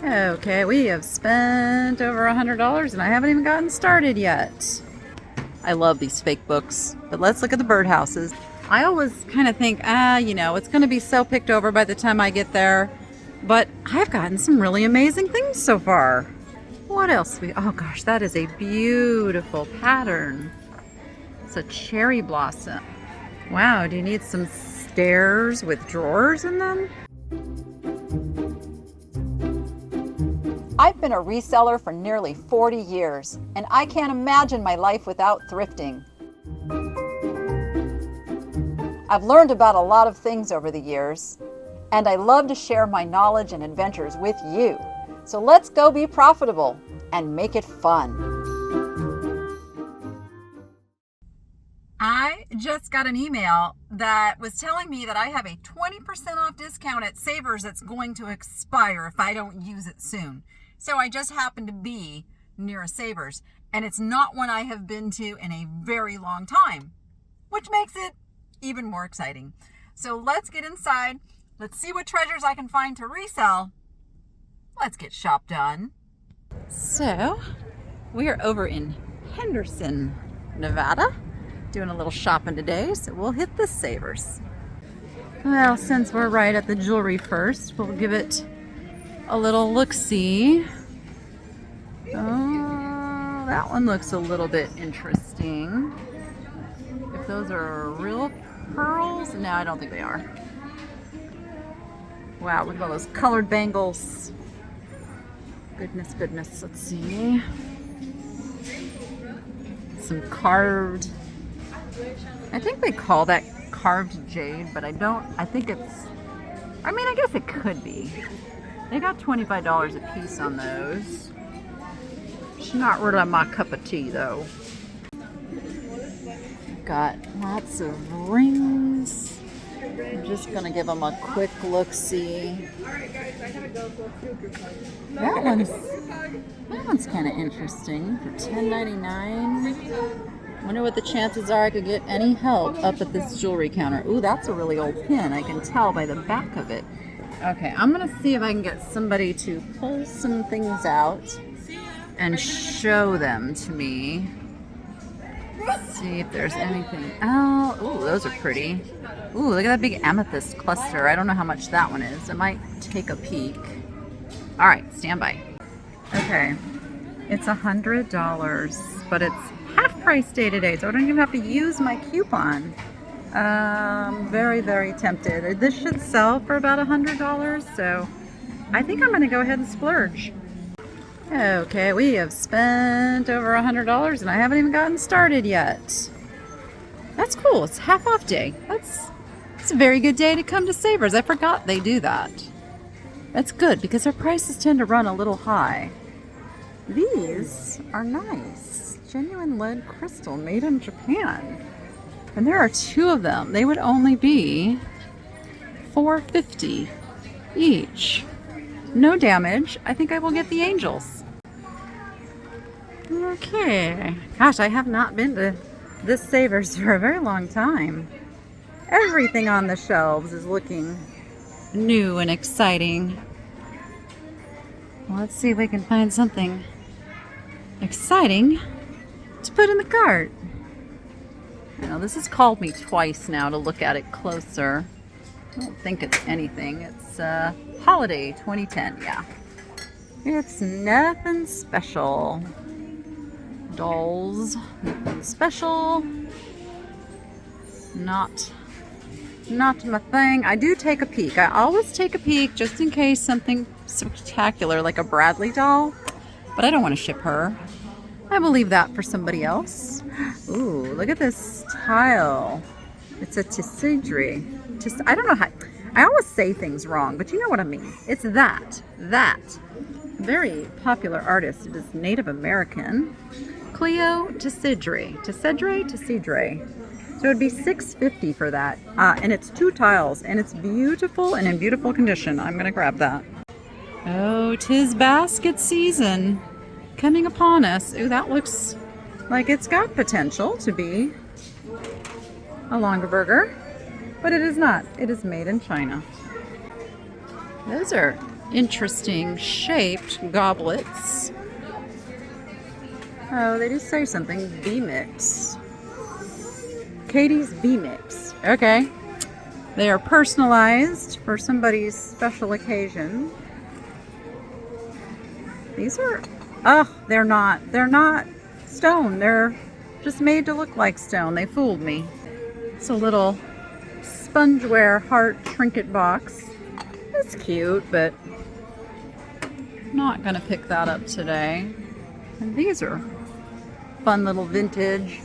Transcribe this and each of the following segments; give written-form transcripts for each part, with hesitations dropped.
Okay, we have spent over $100 and I haven't even gotten started yet. I love these fake books, but let's look at the birdhouses. I always kind of think, it's going to be so picked over by the time I get there. But I've gotten some really amazing things so far. What else? Oh gosh, that is a beautiful pattern. It's a cherry blossom. Wow, do you need some stairs with drawers in them? I've been a reseller for nearly 40 years, and I can't imagine my life without thrifting. I've learned about a lot of things over the years, and I love to share my knowledge and adventures with you. So let's go be profitable and make it fun. I just got an email that was telling me that I have a 20% off discount at Savers that's going to expire if I don't use it soon. So I just happened to be near a Savers, and it's not one I have been to in a very long time, which makes it even more exciting. So let's get inside. Let's see what treasures I can find to resell. Let's get shop done. So we are over in Henderson, Nevada, doing a little shopping today. So we'll hit the Savers. Well, since we're right at the jewelry first, we'll give it a little look-see. Oh, that one looks a little bit interesting. If those are real pearls, no, I don't think they are. Wow, look at all those colored bangles. Goodness, goodness. Let's see. Some carved. I think they call that carved jade, but I think it's, I guess it could be. They got $25 a piece on those. It's not really my cup of tea, though. Got lots of rings. I'm just gonna give them a quick look-see. That one's kind of interesting for $10.99. Wonder what the chances are I could get any help up at this jewelry counter. Ooh, that's a really old pin. I can tell by the back of it. Okay, I'm gonna see if I can get somebody to pull some things out and show them to me. See if there's anything. Oh, ooh, those are pretty. Ooh, look at that big amethyst cluster. I don't know how much that one is. I might take a peek. All right, stand by. Okay, it's $100, but it's half price day today, so I don't even have to use my coupon. Very, very tempted. This should sell for about $100, so I think I'm gonna go ahead and splurge. Okay, we have spent over $100 and I haven't even gotten started yet. That's cool. It's half off day. It's a very good day to come to Savers. I forgot they do that. That's good because their prices tend to run a little high. These are nice. Genuine lead crystal made in Japan. And there are two of them. They would only be $4.50 each. No damage. I think I will get the angels. Okay. Gosh, I have not been to this Savers for a very long time. Everything on the shelves is looking new and exciting. Well, let's see if we can find something exciting to put in the cart. Now, this has called me twice now to look at it closer. I don't think it's anything. It's Holiday 2010, yeah. It's nothing special. Dolls, nothing special. Not my thing. I do take a peek. I always take a peek just in case something spectacular like a Bradley doll, but I don't want to ship her. I will leave that for somebody else. Ooh, look at this tile. It's a tesserae. I don't know how. I always say things wrong, but you know what I mean. It's that. Very popular artist. It is Native American. Cleo Tesserae. So it would be $6.50 for that. And it's 2 tiles, and it's beautiful and in beautiful condition. I'm going to grab that. Oh, 'tis basket season coming upon us. Ooh, that looks like it's got potential to be a Longaberger, but it is not. It is made in China. Those are interesting shaped goblets. Oh, they do say something. B-Mix. Katie's B-Mix. Okay. They are personalized for somebody's special occasion. These are, oh, they're not stone. They're just made to look like stone. They fooled me. It's a little spongeware heart trinket box. It's cute, but I'm not gonna pick that up today. And these are fun little vintage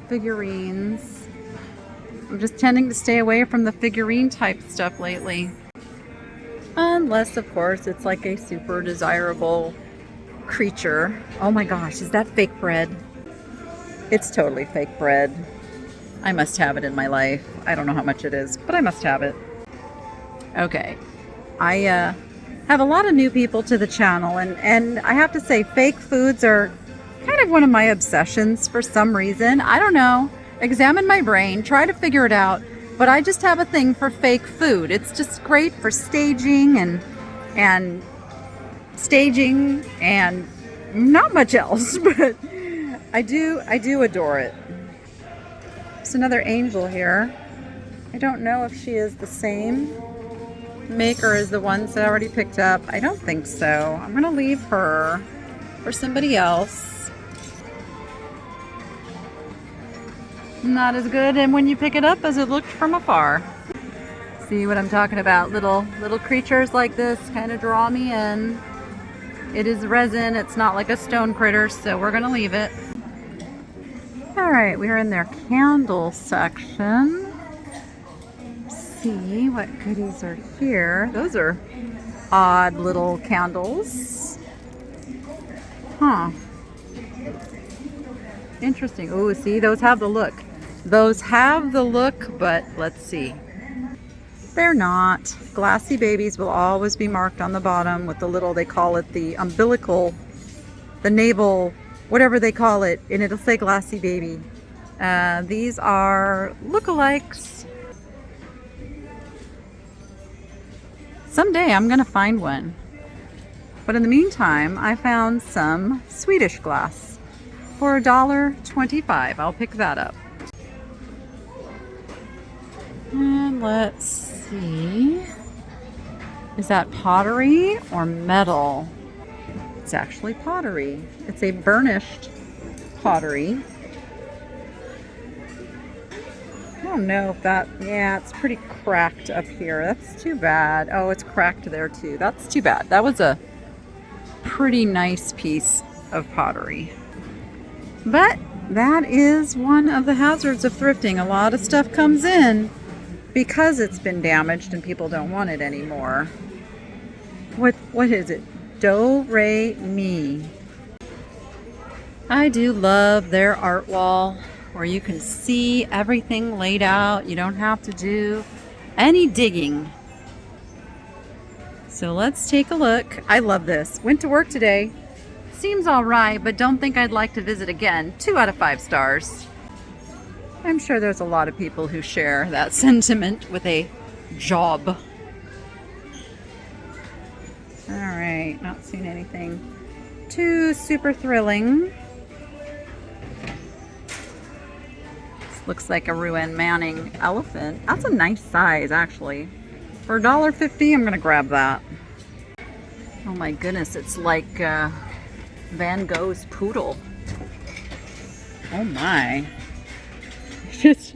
figurines. I'm just tending to stay away from the figurine type stuff lately. Unless, of course, it's like a super desirable creature. Oh my gosh, is that fake bread? It's totally fake bread. I must have it in my life. I don't know how much it is, but I must have it. Okay. I have a lot of new people to the channel, and I have to say fake foods are kind of one of my obsessions for some reason. I don't know. Examine my brain, try to figure it out, but I just have a thing for fake food. It's just great for staging and staging and not much else, but I do adore it. There's another angel here. I don't know if she is the same maker as the ones that I already picked up. I don't think so. I'm gonna leave her for somebody else. Not as good and when you pick it up as it looked from afar. See what I'm talking about? Little creatures like this kind of draw me in. It is resin. It's not like a stone critter, so we're gonna leave it. All right, we're in their candle section. See what goodies are here. Those are odd little candles. Huh. Interesting. Oh, see, those have the look. Those have the look, but let's see. They're not. Glassy babies will always be marked on the bottom with the little, they call it the umbilical, the navel, whatever they call it, and it'll say glassy baby. These are lookalikes. Someday I'm gonna find one. But in the meantime, I found some Swedish glass for $1.25. I'll pick that up. And let's see. Is that pottery or metal? It's actually pottery. It's a burnished pottery. I don't know if that, yeah, it's pretty cracked up here. That's too bad. Oh, it's cracked there too. That's too bad. That was a pretty nice piece of pottery. But that is one of the hazards of thrifting. A lot of stuff comes in because it's been damaged and people don't want it anymore. What is it? Do, re, mi. I do love their art wall where you can see everything laid out. You don't have to do any digging. So let's take a look. I love this. Went to work today. Seems all right, but don't think I'd like to visit again. 2 out of 5 stars. I'm sure there's a lot of people who share that sentiment with a job. All right, not seeing anything too super thrilling. This looks like a Ruan Manning elephant. That's a nice size, actually. For $1.50, I'm gonna grab that. Oh my goodness, it's like Van Gogh's poodle. Oh my. Just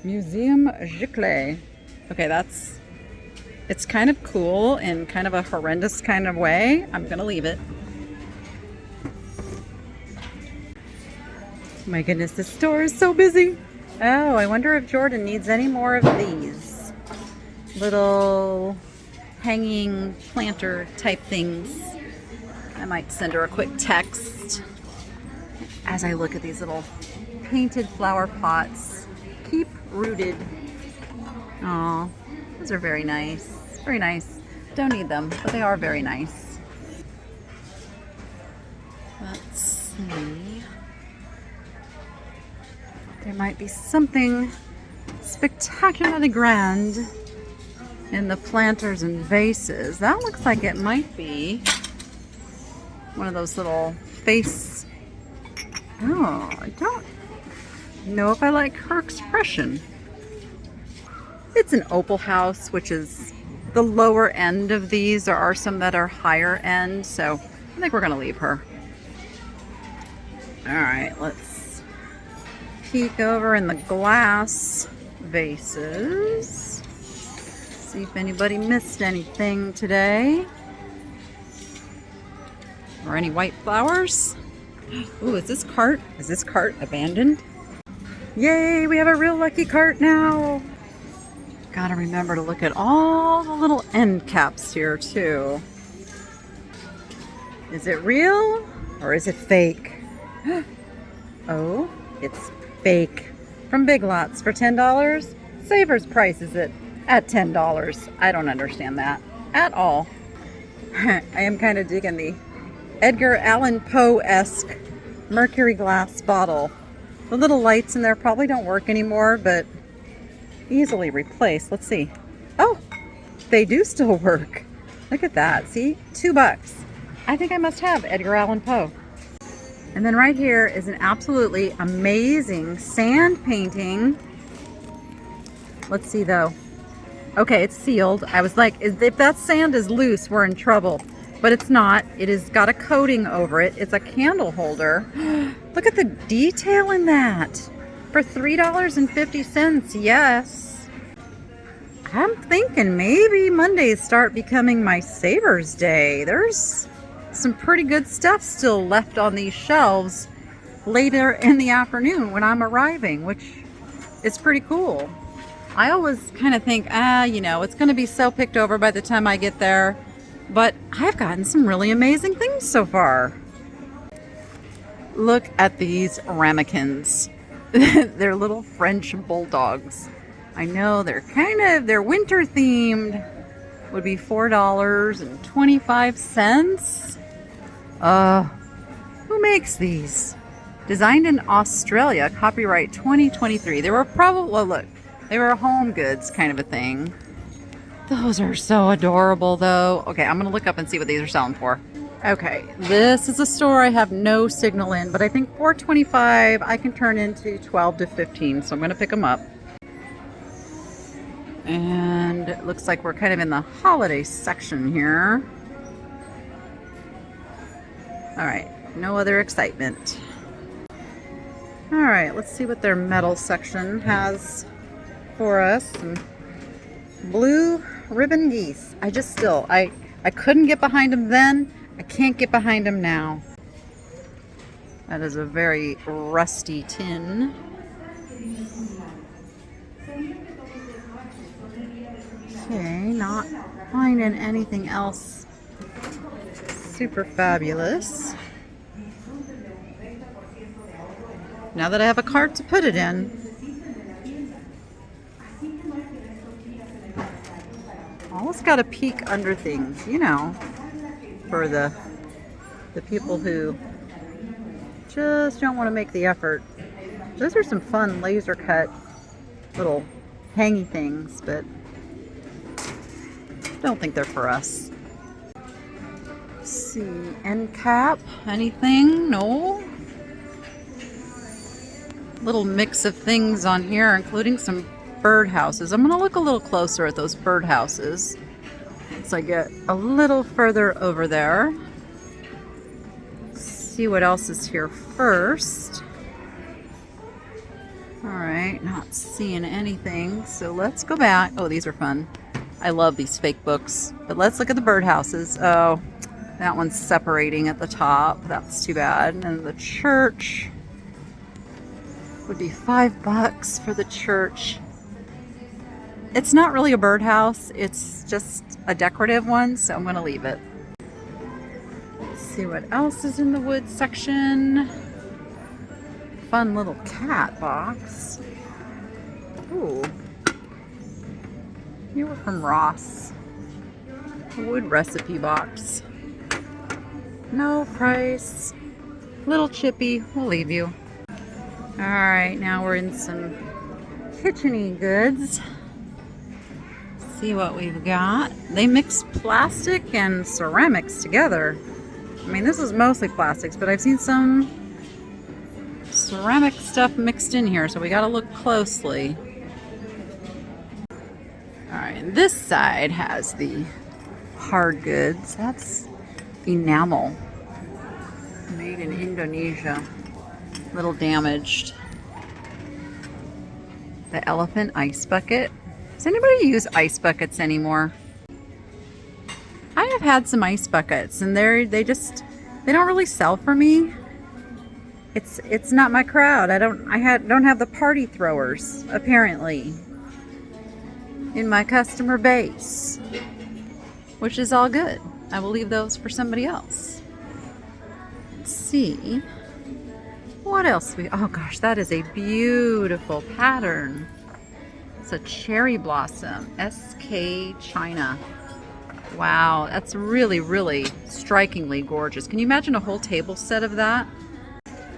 Museum Giclée. Okay, it's kind of cool in kind of a horrendous kind of way. I'm gonna leave it. Oh my goodness, this store is so busy. Oh, I wonder if Jordan needs any more of these little hanging planter type things. I might send her a quick text as I look at these little painted flower pots. Keep rooted. Oh, those are very nice. Very nice. Don't need them, but they are very nice. Let's see. There might be something spectacularly grand in the planters and vases. That looks like it might be one of those little face. Oh, I don't know if I like her expression. It's an opal house, which is the lower end of these. There are some that are higher end, so I think we're gonna leave her. All right, let's peek over in the glass vases. See if anybody missed anything today. Or any white flowers. Ooh, is this cart abandoned? Yay, we have a real lucky cart now. Gotta remember to look at all the little end caps here too. Is it real or is it fake? Oh, it's fake. From Big Lots for $10. Savers prices it at $10. I don't understand that at all. I am kind of digging the Edgar Allan Poe-esque mercury glass bottle. The little lights in there probably don't work anymore, but easily replaced. Let's see. Oh, they do still work. Look at that. See? $2. I think I must have Edgar Allan Poe. And then right here is an absolutely amazing sand painting. Let's see though. Okay, it's sealed. I was like, if that sand is loose, we're in trouble. But it's not. It has got a coating over it. It's a candle holder. Look at the detail in that. For $3.50, yes. I'm thinking maybe Mondays start becoming my Savers Day. There's some pretty good stuff still left on these shelves later in the afternoon when I'm arriving, which is pretty cool. I always kind of think, you know, it's going to be so picked over by the time I get there. But I've gotten some really amazing things so far. Look at these ramekins. They're little French bulldogs. I know they're winter themed. Would be $4.25. Who makes these? Designed in Australia, copyright 2023. They were probably, well, look, they were home goods kind of a thing. Those are so adorable though. Okay, I'm gonna look up and see what these are selling for. Okay, this is a store I have no signal in, but I think $4.25 I can turn into 12 to 15, so I'm gonna pick them up. And it looks like we're kind of in the holiday section here. All right, no other excitement. All right, let's see what their metal section has for us. Some blue ribbon geese. I couldn't get behind them then. I can't get behind them now. That is a very rusty tin. Okay, not finding anything else super fabulous. Now that I have a cart to put it in, always got to peek under things, you know, for the people who just don't want to make the effort. Those are some fun laser cut little hangy things, but don't think they're for us. Let's see, end cap, anything? No. Little mix of things on here, including some birdhouses. I'm going to look a little closer at those birdhouses as I get a little further over there. See what else is here first. All right, not seeing anything, so let's go back. Oh, these are fun. I love these fake books, but let's look at the birdhouses. Oh, that one's separating at the top. That's too bad. And the church would be $5 for the church. It's not really a birdhouse, it's just a decorative one, so I'm going to leave it. Let's see what else is in the wood section. Fun little cat box. Ooh. You were from Ross. A wood recipe box. No price. Little chippy, we'll leave you. Alright, now we're in some kitchen-y goods. See what we've got. They mix plastic and ceramics together. I mean, this is mostly plastics, but I've seen some ceramic stuff mixed in here, so we gotta look closely. Alright, and this side has the hard goods. That's enamel. Made in Indonesia. A little damaged. The elephant ice bucket. Does anybody use ice buckets anymore? I have had some ice buckets, and they don't really sell for me. It's not my crowd. I don't have the party throwers apparently in my customer base, which is all good. I will leave those for somebody else. Let's see what else oh gosh, that is a beautiful pattern. It's a cherry blossom, SK China. Wow, that's really, really strikingly gorgeous. Can you imagine a whole table set of that?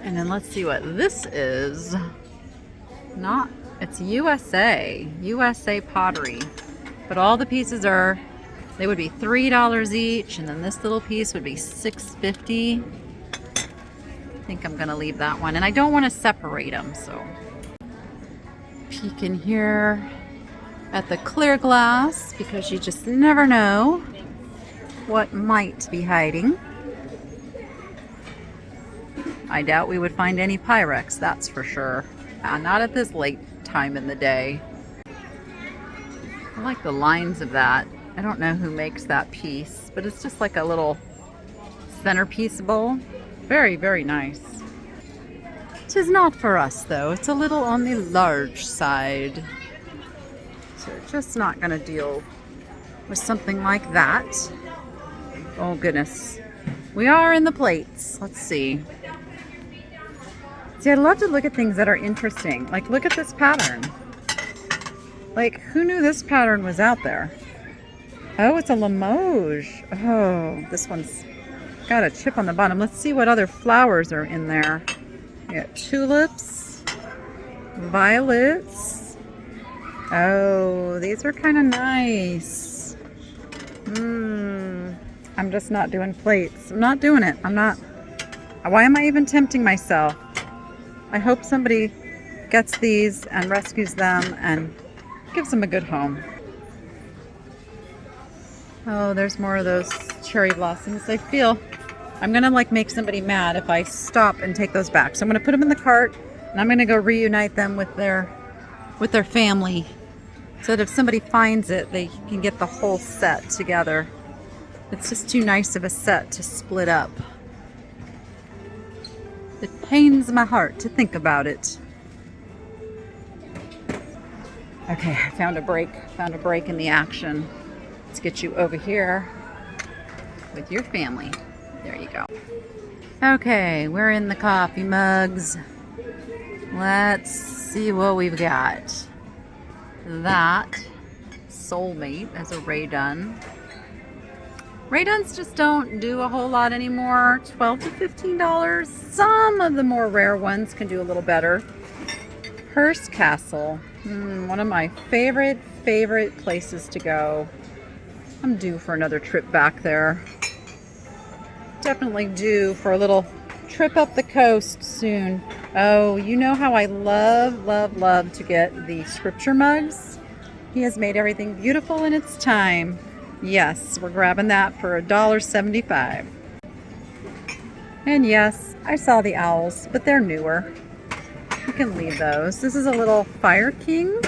And then let's see what this is. It's USA pottery. But all the pieces they would be $3 each, and then this little piece would be $6.50. I think I'm gonna leave that one. And I don't want to separate them, so. Peek in here at the clear glass, because you just never know what might be hiding. I doubt we would find any Pyrex, that's for sure. Not at this late time in the day. I like the lines of that. I don't know who makes that piece, but it's just like a little centerpiece bowl. Very, very nice. Tis not for us though. It's a little on the large side. So we're just not gonna deal with something like that. Oh goodness. We are in the plates. Let's see. See, I'd love to look at things that are interesting. Like, look at this pattern. Like, who knew this pattern was out there? Oh, it's a Limoges. Oh, this one's got a chip on the bottom. Let's see what other flowers are in there. We got tulips, violets. Oh, these are kind of nice. I'm just not doing plates. I'm not doing it. Why am I even tempting myself? I hope somebody gets these and rescues them and gives them a good home. Oh, there's more of those cherry blossoms. I feel I'm gonna make somebody mad if I stop and take those back. So I'm gonna put them in the cart, and I'm gonna go reunite them with their family, so that if somebody finds it, they can get the whole set together. It's just too nice of a set to split up. It pains my heart to think about it. Okay, I found a break in the action. Let's get you over here with your family. There you go. Okay, we're in the coffee mugs. Let's see what we've got. That Soulmate as a Rae Dunn. Rae Dunns just don't do a whole lot anymore. $12 to $15. Some of the more rare ones can do a little better. Hearst Castle. One of my favorite places to go. I'm due for another trip back there. Definitely due for a little trip up the coast soon. Oh, you know how I love to get the scripture mugs? He has made everything beautiful in its time. Yes, we're grabbing that for $1.75. And yes, I saw the owls, but they're newer. You can leave those. This is a little Fire King.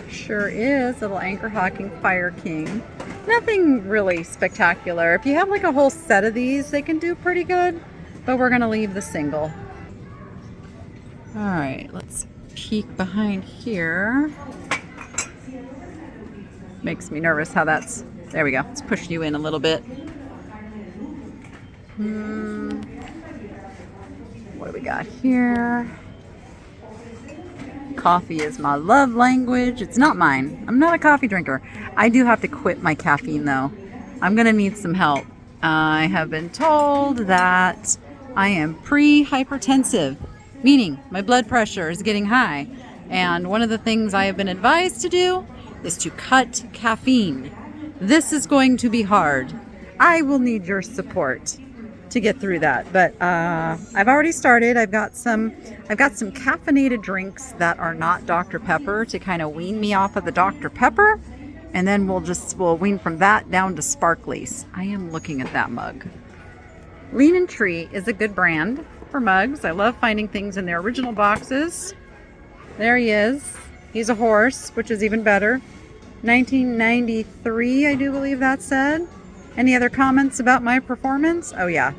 Sure is, a little Anchor Hawking Fire King. Nothing really spectacular. If you have a whole set of these, they can do pretty good, but we're gonna leave the single. All right, let's peek behind here. Makes me nervous how that's, there we go. Let's push you in a little bit. What do we got here? Coffee is my love language. It's not mine. I'm not a coffee drinker. I do have to quit my caffeine though. I'm gonna need some help. I have been told that I am pre-hypertensive, meaning my blood pressure is getting high. And one of the things I have been advised to do is to cut caffeine. This is going to be hard. I will need your support to get through that. But I've already started. I've got some caffeinated drinks that are not Dr. Pepper to kind of wean me off of the Dr. Pepper. And then we'll wean from that down to sparklies. I am looking at that mug. Lean and Tree is a good brand for mugs. I love finding things in their original boxes. There he is. He's a horse, which is even better. 1993, I do believe that said. Any other comments about my performance? Oh yeah,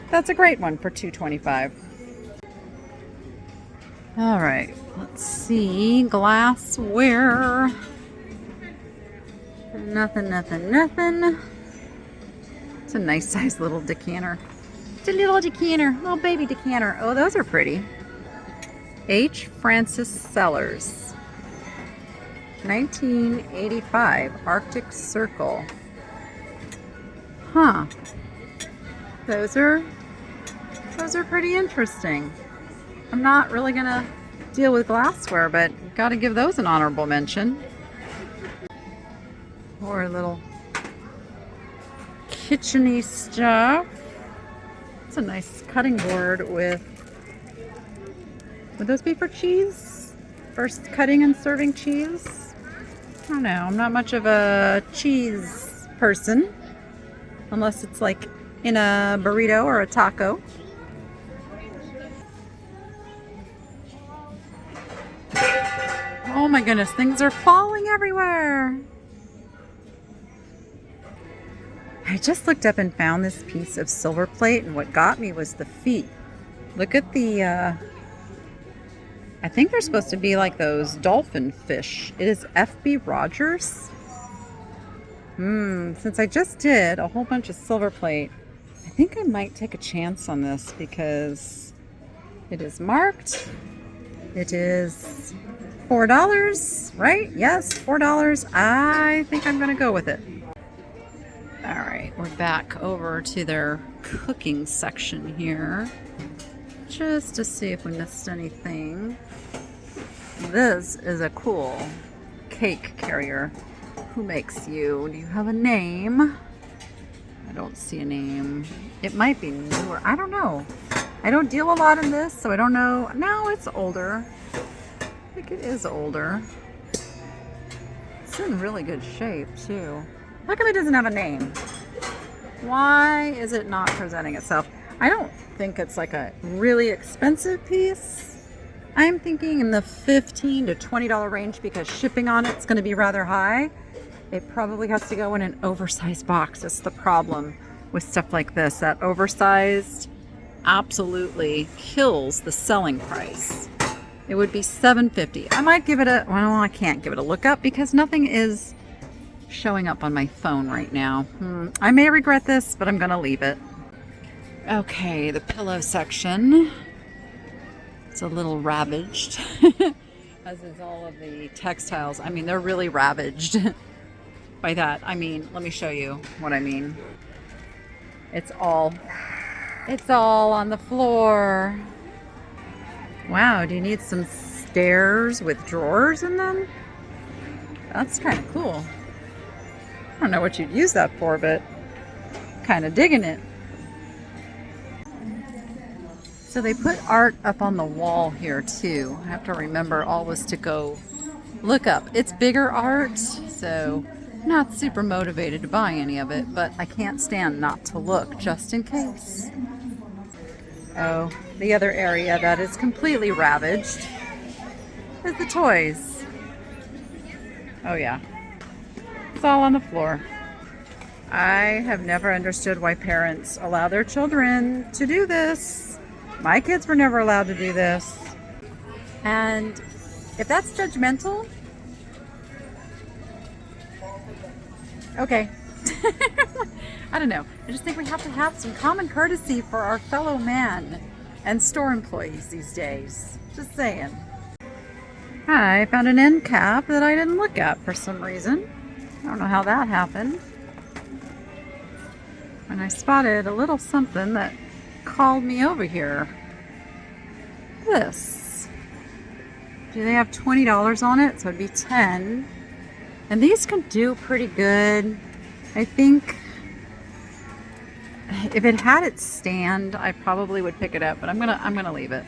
that's a great one for $2.25. All right, let's see. Glassware. Nothing. It's a nice size little decanter. It's a little decanter, little baby decanter. Oh, those are pretty. H. Francis Sellers. 1985 Arctic Circle. Huh. Those are pretty interesting. I'm not really gonna deal with glassware, but gotta give those an honorable mention. Or a little kitchen-y stuff. It's a nice cutting board with. Would those be for cheese? For cutting and serving cheese? I don't know. I'm not much of a cheese person. Unless it's like in a burrito or a taco. Oh my goodness, things are falling everywhere. I just looked up and found this piece of silver plate, and what got me was the feet. Look at the, I think they're supposed to be like those dolphin fish. It is F.B. Rogers. Since I just did a whole bunch of silver plate, I think I might take a chance on this because it is marked. It is $4, right? Yes, $4. I think I'm going to go with it. All right, we're back over to their cooking section here, just to see if we missed anything. This is a cool cake carrier. Who makes you? Do you have a name? I don't see a name. It might be newer. I don't know. I don't deal a lot in this, so I don't know. No, it's older. I think it is older. It's in really good shape, too. How come it doesn't have a name? Why is it not presenting itself? I don't think it's like a really expensive piece. I'm thinking in the $15 to $20 range because shipping on it's going to be rather high. It probably has to go in an oversized box. That's the problem with stuff like this. That oversized absolutely kills the selling price. It would be $7.50. I might give it a, well, I can't give it a look up because nothing is showing up on my phone right now. I may regret this, but I'm gonna leave it. Okay, the pillow section. It's a little ravaged, as is all of the textiles. I mean, they're really ravaged. By that, I mean, let me show you what I mean. It's all on the floor. Wow, do you need some stairs with drawers in them? That's kind of cool. I don't know what you'd use that for, but kind of digging it. So they put art up on the wall here too. I have to remember always to go look up. It's bigger art, so not super motivated to buy any of it, but I can't stand not to look just in case. Oh, the other area that is completely ravaged is the toys. Oh yeah. It's all on the floor. I have never understood why parents allow their children to do this. My kids were never allowed to do this. And if that's judgmental, okay. I don't know. I just think we have to have some common courtesy for our fellow man and store employees these days. Just saying. I found an end cap that I didn't look at for some reason. I don't know how that happened. And I spotted a little something that called me over here. This. Do they have $20 on it? So it'd be 10. And these can do pretty good. I think if it had its stand, I probably would pick it up, but I'm gonna leave it.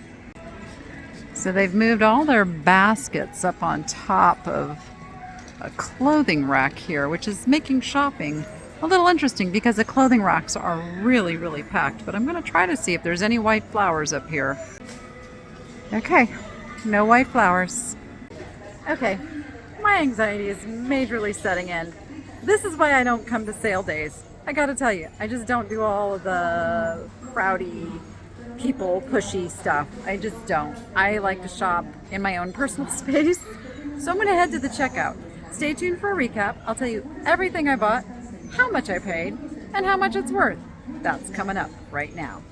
So they've moved all their baskets up on top of a clothing rack here, which is making shopping a little interesting because the clothing racks are really, really packed. But I'm gonna try to see if there's any white flowers up here. Okay, no white flowers. Okay, my anxiety is majorly setting in. This is why I don't come to sale days. I gotta tell you, I just don't do all of the crowdy, people pushy stuff. I just don't. I like to shop in my own personal space. So I'm gonna head to the checkout. Stay tuned for a recap. I'll tell you everything I bought, how much I paid, and how much it's worth. That's coming up right now.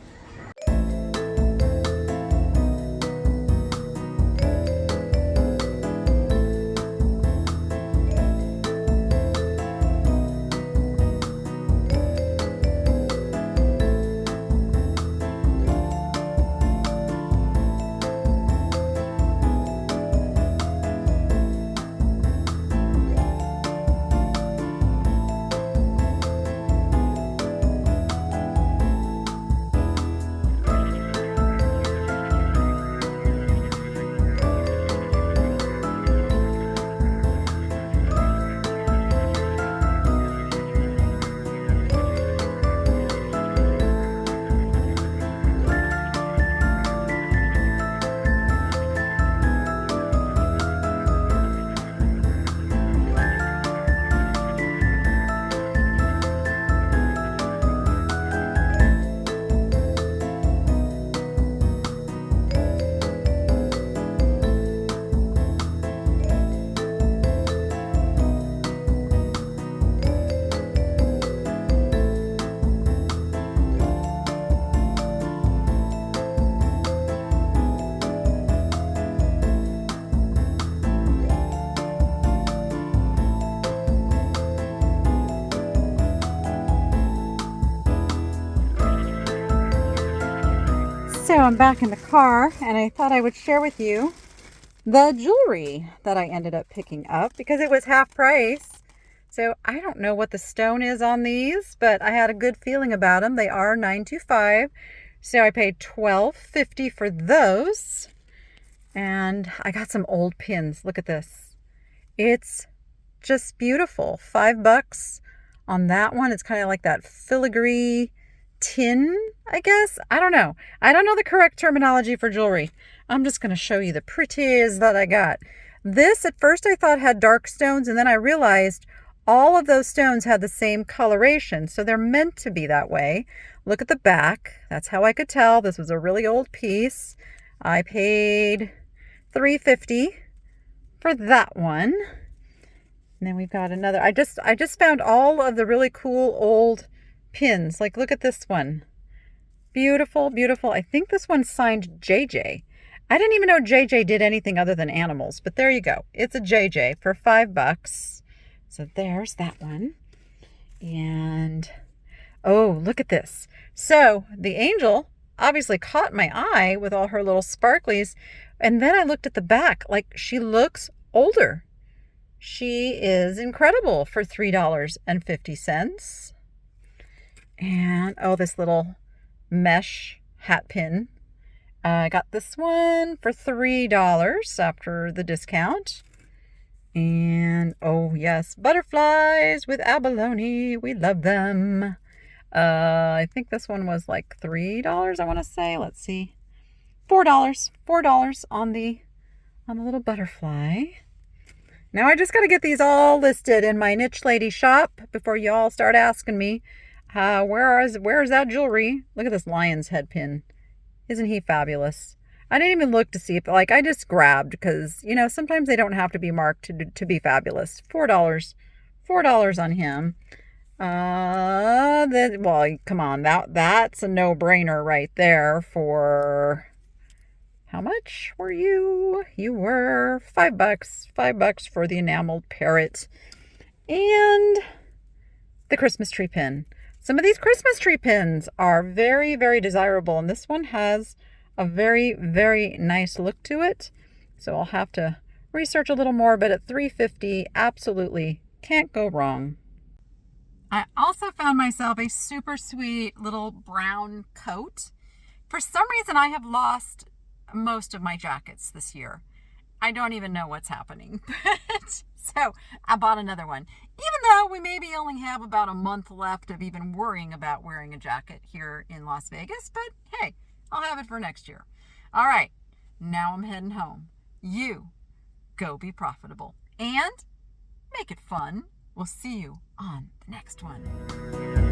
So I'm back in the car and I thought I would share with you the jewelry that I ended up picking up because it was half price. So I don't know what the stone is on these, but I had a good feeling about them. They are 925. So I paid $12.50 for those. And I got some old pins. Look at this. It's just beautiful. $5 on that one. It's kind of like that filigree tin, I guess. I don't know. I don't know the correct terminology for jewelry. I'm just going to show you the pretties that I got. This at first I thought had dark stones, and then I realized all of those stones had the same coloration, so they're meant to be that way. Look at the back. That's how I could tell. This was a really old piece. I paid $3.50 for that one. And then we've got another. I just found all of the really cool old pins. Like, look at this one. Beautiful, beautiful. I think this one's signed JJ. I didn't even know JJ did anything other than animals, but there you go. It's a JJ for $5. So there's that one. And oh, look at this. So the angel obviously caught my eye with all her little sparklies. And then I looked at the back, like she looks older. She is incredible for $3.50. And oh, this little mesh hat pin. I got this one for $3 after the discount. And oh yes, butterflies with abalone. We love them. I think this one was like $3, I want to say. Let's see. $4 on the little butterfly. Now I just got to get these all listed in my Niche Lady shop before you all start asking me, where is that jewelry? Look at this lion's head pin. Isn't he fabulous? I didn't even look to see if, like, I just grabbed because, you know, sometimes they don't have to be marked to be fabulous. $4 on him. Well, come on, that's a no-brainer right there for, how much were you? You were $5 for the enameled parrot and the Christmas tree pin. Some of these Christmas tree pins are very, very desirable, and this one has a very, very nice look to it. So I'll have to research a little more, but at $3.50, absolutely can't go wrong. I also found myself a super sweet little brown coat. For some reason, I have lost most of my jackets this year. I don't even know what's happening. So I bought another one. Even though we maybe only have about a month left of even worrying about wearing a jacket here in Las Vegas. But hey, I'll have it for next year. All right, now I'm heading home. You go be profitable and make it fun. We'll see you on the next one.